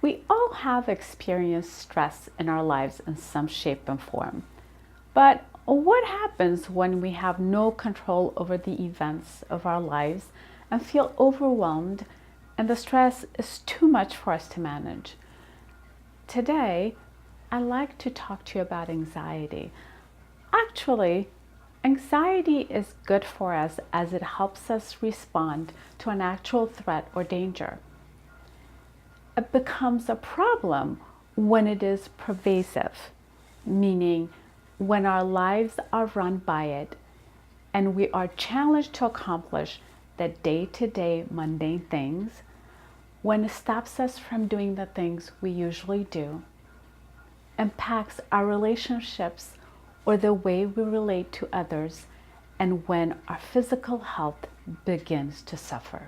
We all have experienced stress in our lives in some shape and form. But what happens when we have no control over the events of our lives and feel overwhelmed and the stress is too much for us to manage? Today, I'd like to talk to you about anxiety. Actually, anxiety is good for us as it helps us respond to an actual threat or danger. It becomes a problem when it is pervasive, meaning when our lives are run by it and we are challenged to accomplish the day-to-day mundane things, when it stops us from doing the things we usually do, impacts our relationships or the way we relate to others, and when our physical health begins to suffer.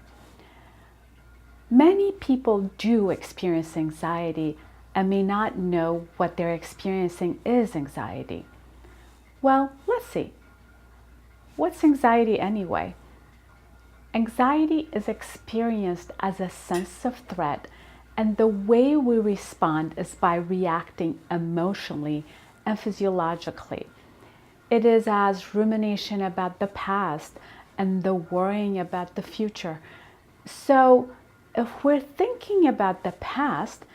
Many people do experience anxiety and may not know what they're experiencing is anxiety. Well, let's see. What's anxiety anyway? Anxiety is experienced as a sense of threat, and the way we respond is by reacting emotionally and physiologically. It is as rumination about the past and the worrying about the future. So if we're thinking about the past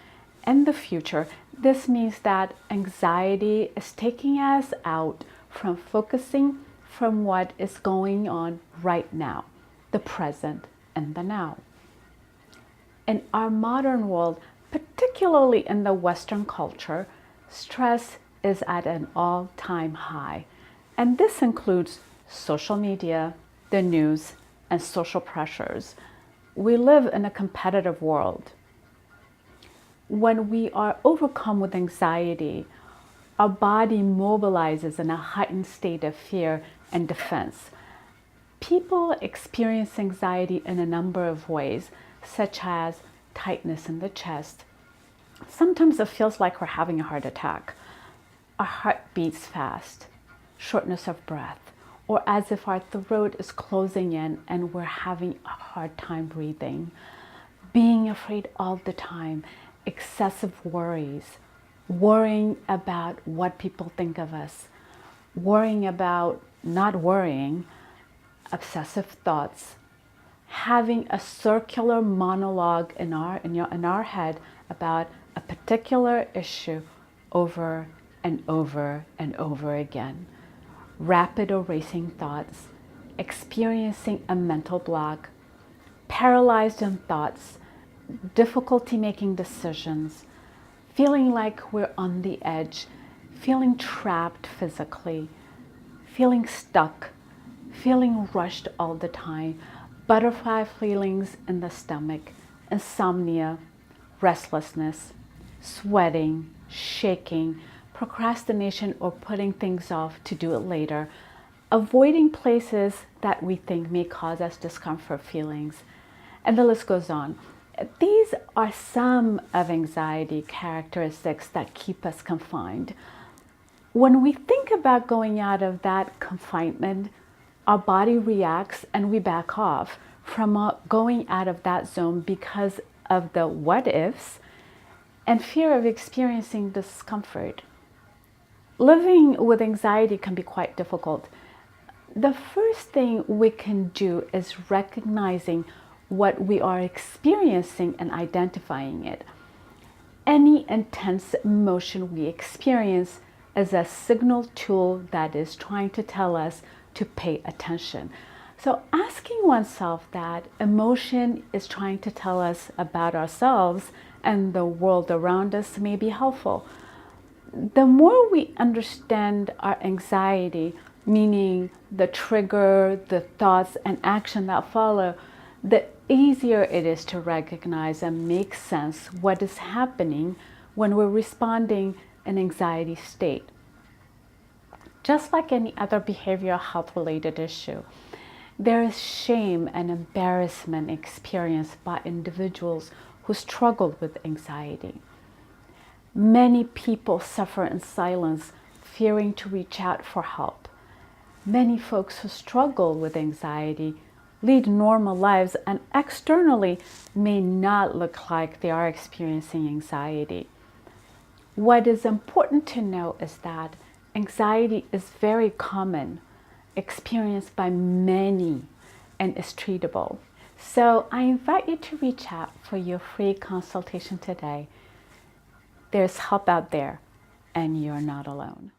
and the future, this means that anxiety is taking us out from focusing from what is going on right now, the present and the now. In our modern world, particularly in the Western culture, stress is at an all-time high. And this includes social media, the news, and social pressures. We live in a competitive world. When we are overcome with anxiety, our body mobilizes in a heightened state of fear and defense. People experience anxiety in a number of ways, such as tightness in the chest. Sometimes it feels like we're having a heart attack. Our heart beats fast, shortness of breath, or as if our throat is closing in and we're having a hard time breathing. Being afraid all the time, excessive worries, worrying about what people think of us, worrying about not worrying, obsessive thoughts, having a circular monologue in our head about a particular issue over and over and over again, rapid or racing thoughts, experiencing a mental block, paralyzed in thoughts, difficulty making decisions, feeling like we're on the edge, feeling trapped physically, feeling stuck, feeling rushed all the time, butterfly feelings in the stomach, insomnia, restlessness, sweating, shaking, procrastination or putting things off to do it later, avoiding places that we think may cause us discomfort feelings, and the list goes on. These are some of anxiety characteristics that keep us confined. When we think about going out of that confinement, our body reacts and we back off from going out of that zone because of the what ifs and fear of experiencing discomfort. Living with anxiety can be quite difficult. The first thing we can do is recognizing what we are experiencing and identifying it. Any intense emotion we experience is a signal tool that is trying to tell us to pay attention. So asking oneself that emotion is trying to tell us about ourselves and the world around us may be helpful. The more we understand our anxiety, meaning the trigger, the thoughts and action that follow, the easier it is to recognize and make sense what is happening when we're responding in anxiety state. Just like any other behavioral health related issue, there is shame and embarrassment experienced by individuals who struggle with anxiety. Many people suffer in silence, fearing to reach out for help. Many folks who struggle with anxiety lead normal lives and externally may not look like they are experiencing anxiety. What is important to know is that anxiety is very common, experienced by many, and is treatable. So I invite you to reach out for your free consultation today. There's help out there, and you're not alone.